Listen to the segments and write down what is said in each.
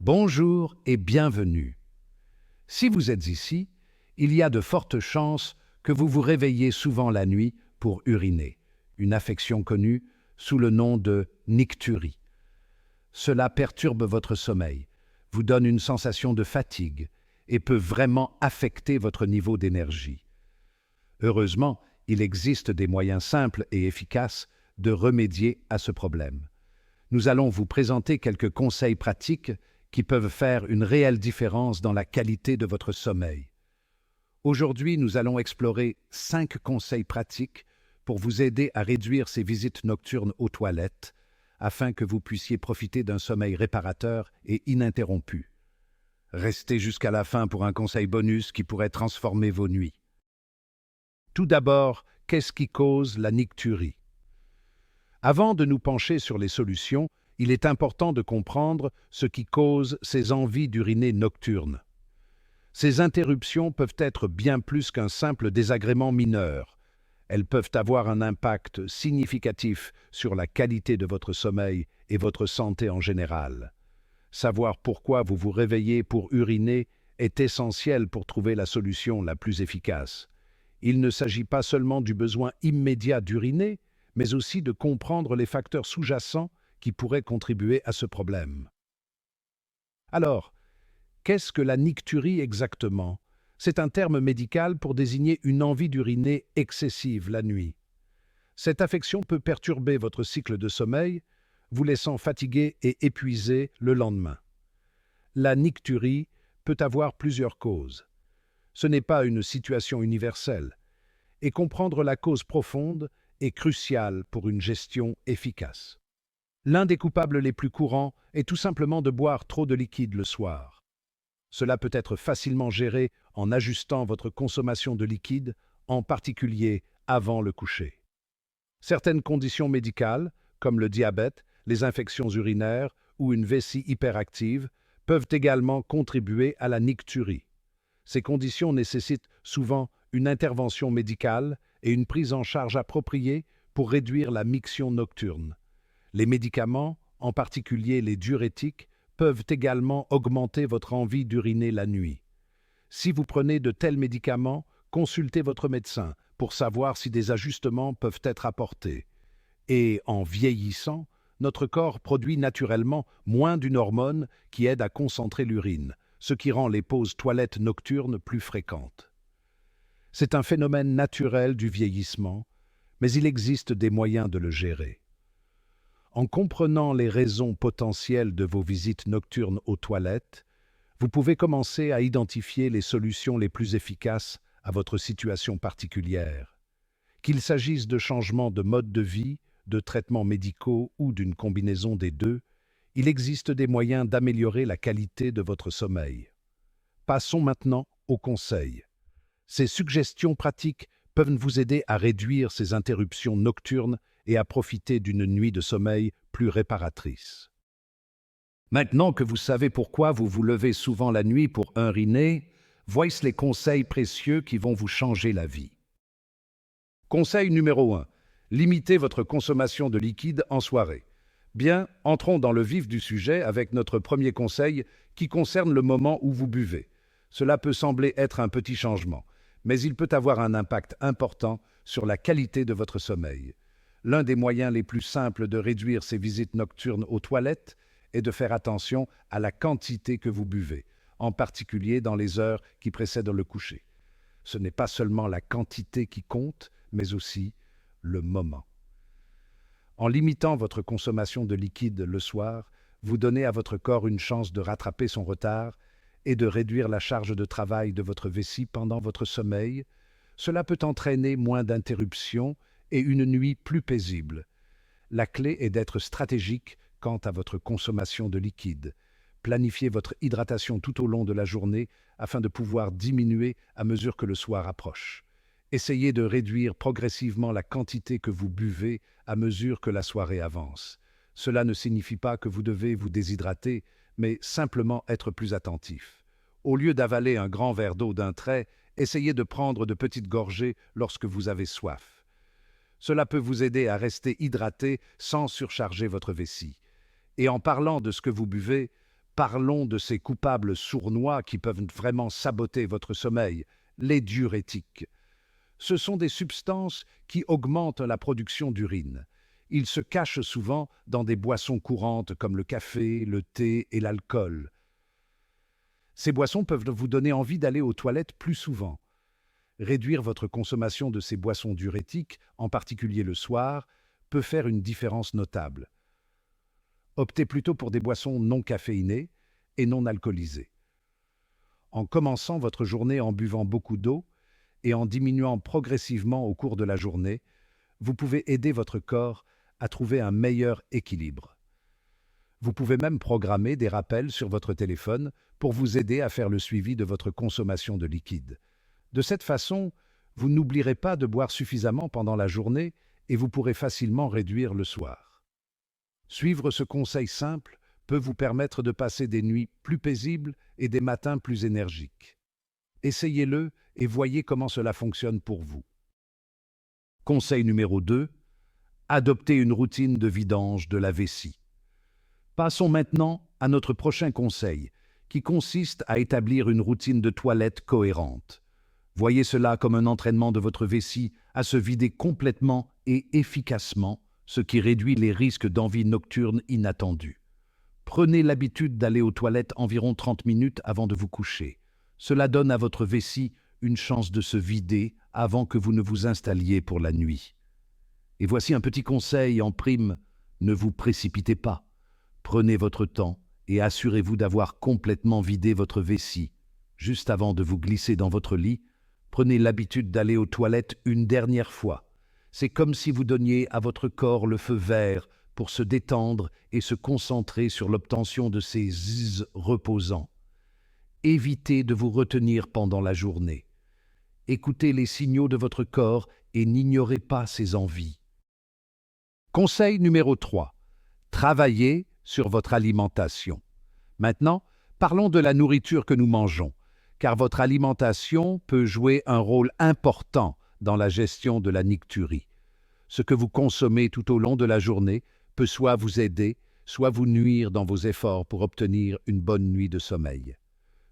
Bonjour et bienvenue. Si vous êtes ici, il y a de fortes chances que vous vous réveillez souvent la nuit pour uriner, une affection connue sous le nom de nicturie. Cela perturbe votre sommeil, vous donne une sensation de fatigue et peut vraiment affecter votre niveau d'énergie. Heureusement, il existe des moyens simples et efficaces de remédier à ce problème. Nous allons vous présenter quelques conseils pratiques qui peuvent faire une réelle différence dans la qualité de votre sommeil. Aujourd'hui, nous allons explorer 5 conseils pratiques pour vous aider à réduire ces visites nocturnes aux toilettes afin que vous puissiez profiter d'un sommeil réparateur et ininterrompu. Restez jusqu'à la fin pour un conseil bonus qui pourrait transformer vos nuits. Tout d'abord, qu'est-ce qui cause la nicturie? Avant de nous pencher sur les solutions, il est important de comprendre ce qui cause ces envies d'uriner nocturnes. Ces interruptions peuvent être bien plus qu'un simple désagrément mineur. Elles peuvent avoir un impact significatif sur la qualité de votre sommeil et votre santé en général. Savoir pourquoi vous vous réveillez pour uriner est essentiel pour trouver la solution la plus efficace. Il ne s'agit pas seulement du besoin immédiat d'uriner, mais aussi de comprendre les facteurs sous-jacents qui pourraient contribuer à ce problème. Alors, qu'est-ce que la nicturie exactement? C'est un terme médical pour désigner une envie d'uriner excessive la nuit. Cette affection peut perturber votre cycle de sommeil, vous laissant fatigué et épuisé le lendemain. La nicturie peut avoir plusieurs causes. Ce n'est pas une situation universelle, et comprendre la cause profonde est crucial pour une gestion efficace. L'un des coupables les plus courants est tout simplement de boire trop de liquide le soir. Cela peut être facilement géré en ajustant votre consommation de liquide, en particulier avant le coucher. Certaines conditions médicales, comme le diabète, les infections urinaires ou une vessie hyperactive, peuvent également contribuer à la nicturie. Ces conditions nécessitent souvent une intervention médicale et une prise en charge appropriée pour réduire la miction nocturne. Les médicaments, en particulier les diurétiques, peuvent également augmenter votre envie d'uriner la nuit. Si vous prenez de tels médicaments, consultez votre médecin pour savoir si des ajustements peuvent être apportés. Et en vieillissant, notre corps produit naturellement moins d'une hormone qui aide à concentrer l'urine, ce qui rend les pauses toilettes nocturnes plus fréquentes. C'est un phénomène naturel du vieillissement, mais il existe des moyens de le gérer. En comprenant les raisons potentielles de vos visites nocturnes aux toilettes, vous pouvez commencer à identifier les solutions les plus efficaces à votre situation particulière. Qu'il s'agisse de changements de mode de vie, de traitements médicaux ou d'une combinaison des deux, il existe des moyens d'améliorer la qualité de votre sommeil. Passons maintenant aux conseils. Ces suggestions pratiques peuvent vous aider à réduire ces interruptions nocturnes et à profiter d'une nuit de sommeil plus réparatrice. Maintenant que vous savez pourquoi vous vous levez souvent la nuit pour uriner, voici les conseils précieux qui vont vous changer la vie. Conseil numéro 1. Limitez votre consommation de liquide en soirée. Bien, entrons dans le vif du sujet avec notre premier conseil qui concerne le moment où vous buvez. Cela peut sembler être un petit changement, mais il peut avoir un impact important sur la qualité de votre sommeil. L'un des moyens les plus simples de réduire ces visites nocturnes aux toilettes est de faire attention à la quantité que vous buvez, en particulier dans les heures qui précèdent le coucher. Ce n'est pas seulement la quantité qui compte, mais aussi le moment. En limitant votre consommation de liquide le soir, vous donnez à votre corps une chance de rattraper son retard et de réduire la charge de travail de votre vessie pendant votre sommeil. Cela peut entraîner moins d'interruptions et une nuit plus paisible. La clé est d'être stratégique quant à votre consommation de liquide. Planifiez votre hydratation tout au long de la journée afin de pouvoir diminuer à mesure que le soir approche. Essayez de réduire progressivement la quantité que vous buvez à mesure que la soirée avance. Cela ne signifie pas que vous devez vous déshydrater, mais simplement être plus attentif. Au lieu d'avaler un grand verre d'eau d'un trait, essayez de prendre de petites gorgées lorsque vous avez soif. Cela peut vous aider à rester hydraté sans surcharger votre vessie. Et en parlant de ce que vous buvez, Parlons de ces coupables sournois qui peuvent vraiment saboter votre sommeil, les diurétiques. Ce sont des substances qui augmentent la production d'urine. Ils se cachent souvent dans des boissons courantes comme le café, le thé et l'alcool. Ces boissons peuvent vous donner envie d'aller aux toilettes plus souvent. Réduire votre consommation de ces boissons diurétiques, en particulier le soir, peut faire une différence notable. Optez plutôt pour des boissons non caféinées et non alcoolisées. En commençant votre journée en buvant beaucoup d'eau et en diminuant progressivement au cours de la journée, vous pouvez aider votre corps à trouver un meilleur équilibre. Vous pouvez même programmer des rappels sur votre téléphone pour vous aider à faire le suivi de votre consommation de liquide. De cette façon, vous n'oublierez pas de boire suffisamment pendant la journée et vous pourrez facilement réduire le soir. Suivre ce conseil simple peut vous permettre de passer des nuits plus paisibles et des matins plus énergiques. Essayez-le et voyez comment cela fonctionne pour vous. Conseil numéro 2. Adoptez une routine de vidange de la vessie. Passons maintenant à notre prochain conseil, qui consiste à établir une routine de toilette cohérente. Voyez cela comme un entraînement de votre vessie à se vider complètement et efficacement, ce qui réduit les risques d'envie nocturne inattendue. Prenez l'habitude d'aller aux toilettes environ 30 minutes avant de vous coucher. Cela donne à votre vessie une chance de se vider avant que vous ne vous installiez pour la nuit. Et voici un petit conseil en prime, ne vous précipitez pas. Prenez votre temps et assurez-vous d'avoir complètement vidé votre vessie. Juste avant de vous glisser dans votre lit, prenez l'habitude d'aller aux toilettes une dernière fois. C'est comme si vous donniez à votre corps le feu vert pour se détendre et se concentrer sur l'obtention de ces zzz reposants. Évitez de vous retenir pendant la journée. Écoutez les signaux de votre corps et n'ignorez pas ses envies. Conseil numéro 3. Travaillez sur votre alimentation. Maintenant, parlons de la nourriture que nous mangeons, car votre alimentation peut jouer un rôle important dans la gestion de la nicturie. Ce que vous consommez tout au long de la journée peut soit vous aider, soit vous nuire dans vos efforts pour obtenir une bonne nuit de sommeil.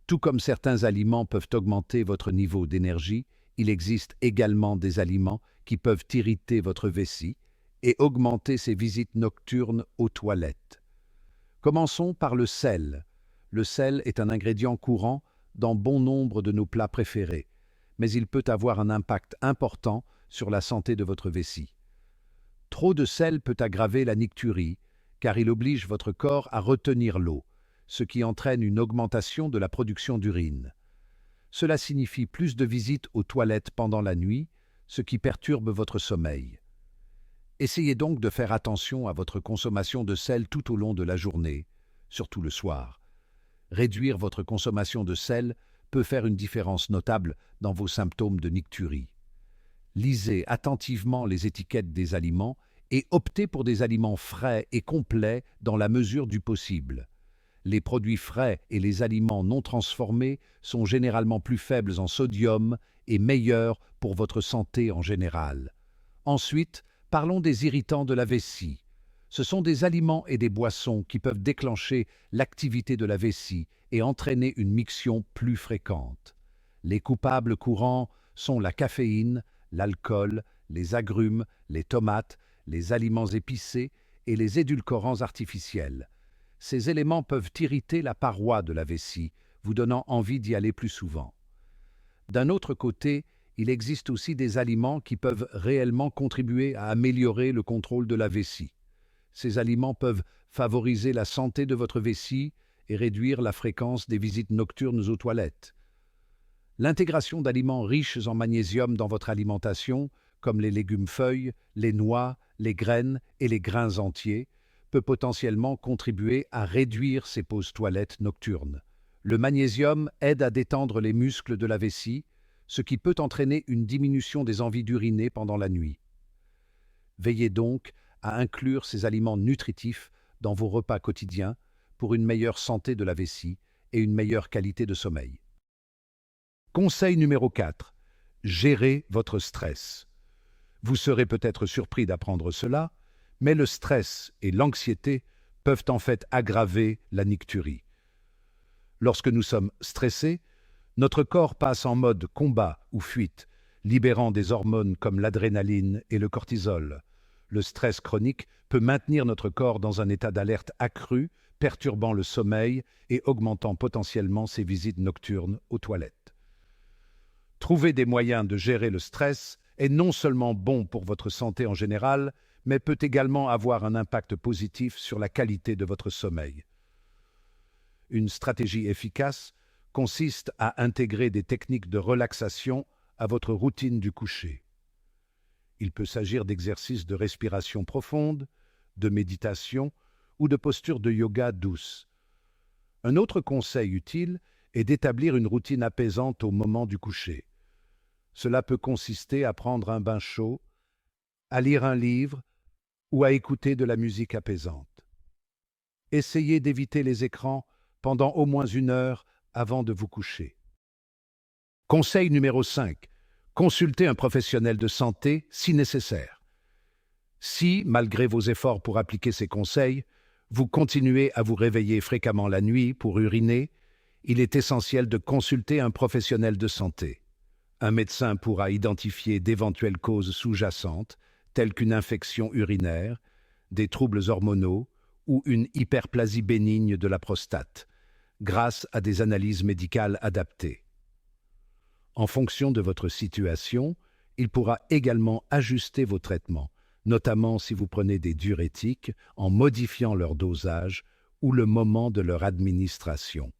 Tout comme certains aliments peuvent augmenter votre niveau d'énergie, il existe également des aliments qui peuvent irriter votre vessie et augmenter ses visites nocturnes aux toilettes. Commençons par le sel. Le sel est un ingrédient courant dans bon nombre de nos plats préférés, mais il peut avoir un impact important sur la santé de votre vessie. Trop de sel peut aggraver la nicturie, car il oblige votre corps à retenir l'eau, ce qui entraîne une augmentation de la production d'urine. Cela signifie plus de visites aux toilettes pendant la nuit, ce qui perturbe votre sommeil. Essayez donc de faire attention à votre consommation de sel tout au long de la journée, surtout le soir. Réduire votre consommation de sel peut faire une différence notable dans vos symptômes de nicturie. Lisez attentivement les étiquettes des aliments et optez pour des aliments frais et complets dans la mesure du possible. Les produits frais et les aliments non transformés sont généralement plus faibles en sodium et meilleurs pour votre santé en général. Ensuite, parlons des irritants de la vessie. Ce sont des aliments et des boissons qui peuvent déclencher l'activité de la vessie et entraîner une miction plus fréquente. Les coupables courants sont la caféine, l'alcool, les agrumes, les tomates, les aliments épicés et les édulcorants artificiels. Ces éléments peuvent irriter la paroi de la vessie, vous donnant envie d'y aller plus souvent. D'un autre côté, il existe aussi des aliments qui peuvent réellement contribuer à améliorer le contrôle de la vessie. Ces aliments peuvent favoriser la santé de votre vessie et réduire la fréquence des visites nocturnes aux toilettes. L'intégration d'aliments riches en magnésium dans votre alimentation, comme les légumes-feuilles, les noix, les graines et les grains entiers, peut potentiellement contribuer à réduire ces pauses toilettes nocturnes. Le magnésium aide à détendre les muscles de la vessie, ce qui peut entraîner une diminution des envies d'uriner pendant la nuit. Veillez donc à inclure ces aliments nutritifs dans vos repas quotidiens pour une meilleure santé de la vessie et une meilleure qualité de sommeil. Conseil numéro 4. Gérez votre stress. Vous serez peut-être surpris d'apprendre cela, mais le stress et l'anxiété peuvent en fait aggraver la nicturie. Lorsque nous sommes stressés, notre corps passe en mode combat ou fuite, libérant des hormones comme l'adrénaline et le cortisol. Le stress chronique peut maintenir notre corps dans un état d'alerte accru, perturbant le sommeil et augmentant potentiellement ses visites nocturnes aux toilettes. Trouver des moyens de gérer le stress est non seulement bon pour votre santé en général, mais peut également avoir un impact positif sur la qualité de votre sommeil. Une stratégie efficace consiste à intégrer des techniques de relaxation à votre routine du coucher. Il peut s'agir d'exercices de respiration profonde, de méditation ou de postures de yoga douces. Un autre conseil utile est d'établir une routine apaisante au moment du coucher. Cela peut consister à prendre un bain chaud, à lire un livre ou à écouter de la musique apaisante. Essayez d'éviter les écrans pendant au moins 1 heure avant de vous coucher. Conseil numéro 5. Consultez un professionnel de santé si nécessaire. Si, malgré vos efforts pour appliquer ces conseils, vous continuez à vous réveiller fréquemment la nuit pour uriner, il est essentiel de consulter un professionnel de santé. Un médecin pourra identifier d'éventuelles causes sous-jacentes, telles qu'une infection urinaire, des troubles hormonaux ou une hyperplasie bénigne de la prostate, grâce à des analyses médicales adaptées. En fonction de votre situation, il pourra également ajuster vos traitements, notamment si vous prenez des diurétiques en modifiant leur dosage ou le moment de leur administration.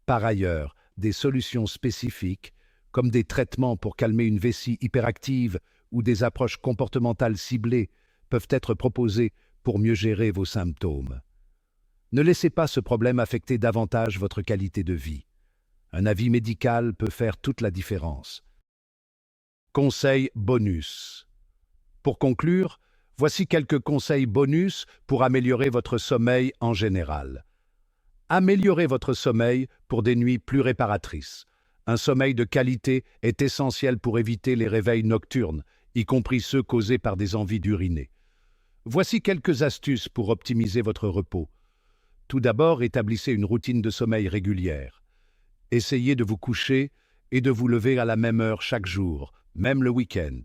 Par ailleurs, des solutions spécifiques, comme des traitements pour calmer une vessie hyperactive ou des approches comportementales ciblées, peuvent être proposées pour mieux gérer vos symptômes. Ne laissez pas ce problème affecter davantage votre qualité de vie. Un avis médical peut faire toute la différence. Conseil bonus. Pour conclure, voici quelques conseils bonus pour améliorer votre sommeil en général. Améliorez votre sommeil pour des nuits plus réparatrices. Un sommeil de qualité est essentiel pour éviter les réveils nocturnes, y compris ceux causés par des envies d'uriner. Voici quelques astuces pour optimiser votre repos. Tout d'abord, établissez une routine de sommeil régulière. Essayez de vous coucher et de vous lever à la même heure chaque jour, même le week-end.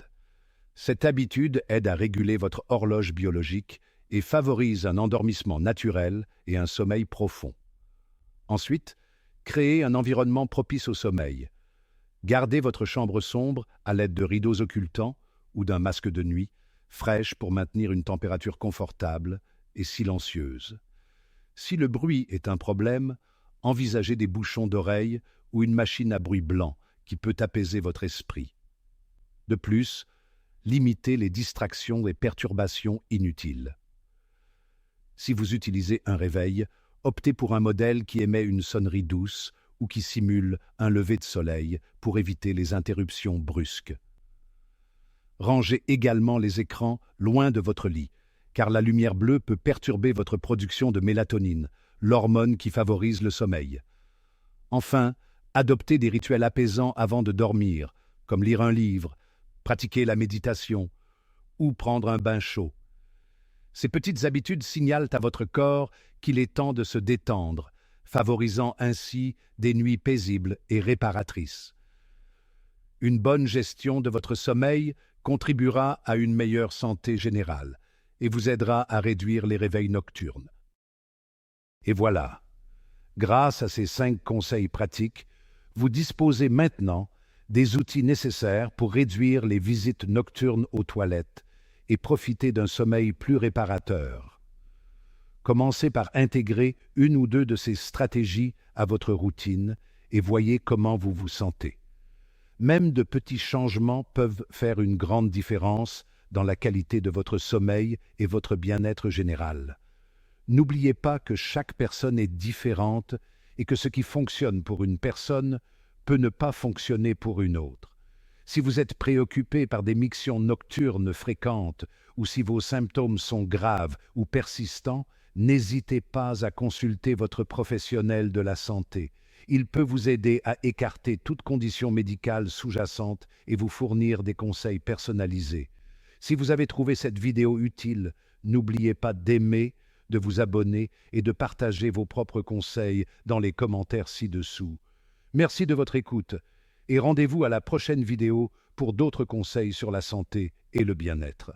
Cette habitude aide à réguler votre horloge biologique et favorise un endormissement naturel et un sommeil profond. Ensuite, créez un environnement propice au sommeil. Gardez votre chambre sombre à l'aide de rideaux occultants ou d'un masque de nuit, fraîche pour maintenir une température confortable et silencieuse. Si le bruit est un problème, envisagez des bouchons d'oreilles ou une machine à bruit blanc qui peut apaiser votre esprit. De plus, limitez les distractions et perturbations inutiles. Si vous utilisez un réveil, optez pour un modèle qui émet une sonnerie douce ou qui simule un lever de soleil pour éviter les interruptions brusques. Rangez également les écrans loin de votre lit, car la lumière bleue peut perturber votre production de mélatonine, l'hormone qui favorise le sommeil. Enfin, adoptez des rituels apaisants avant de dormir, comme lire un livre, pratiquer la méditation ou prendre un bain chaud. Ces petites habitudes signalent à votre corps qu'il est temps de se détendre, favorisant ainsi des nuits paisibles et réparatrices. Une bonne gestion de votre sommeil contribuera à une meilleure santé générale et vous aidera à réduire les réveils nocturnes. Et voilà, grâce à ces 5 conseils pratiques, vous disposez maintenant des outils nécessaires pour réduire les visites nocturnes aux toilettes et profiter d'un sommeil plus réparateur. Commencez par intégrer une ou deux de ces stratégies à votre routine et voyez comment vous vous sentez. Même de petits changements peuvent faire une grande différence dans la qualité de votre sommeil et votre bien-être général. N'oubliez pas que chaque personne est différente et que ce qui fonctionne pour une personne peut ne pas fonctionner pour une autre. Si vous êtes préoccupé par des mictions nocturnes fréquentes ou si vos symptômes sont graves ou persistants, n'hésitez pas à consulter votre professionnel de la santé. Il peut vous aider à écarter toute condition médicale sous-jacente et vous fournir des conseils personnalisés. Si vous avez trouvé cette vidéo utile, n'oubliez pas d'aimer, de vous abonner et de partager vos propres conseils dans les commentaires ci-dessous. Merci de votre écoute et rendez-vous à la prochaine vidéo pour d'autres conseils sur la santé et le bien-être.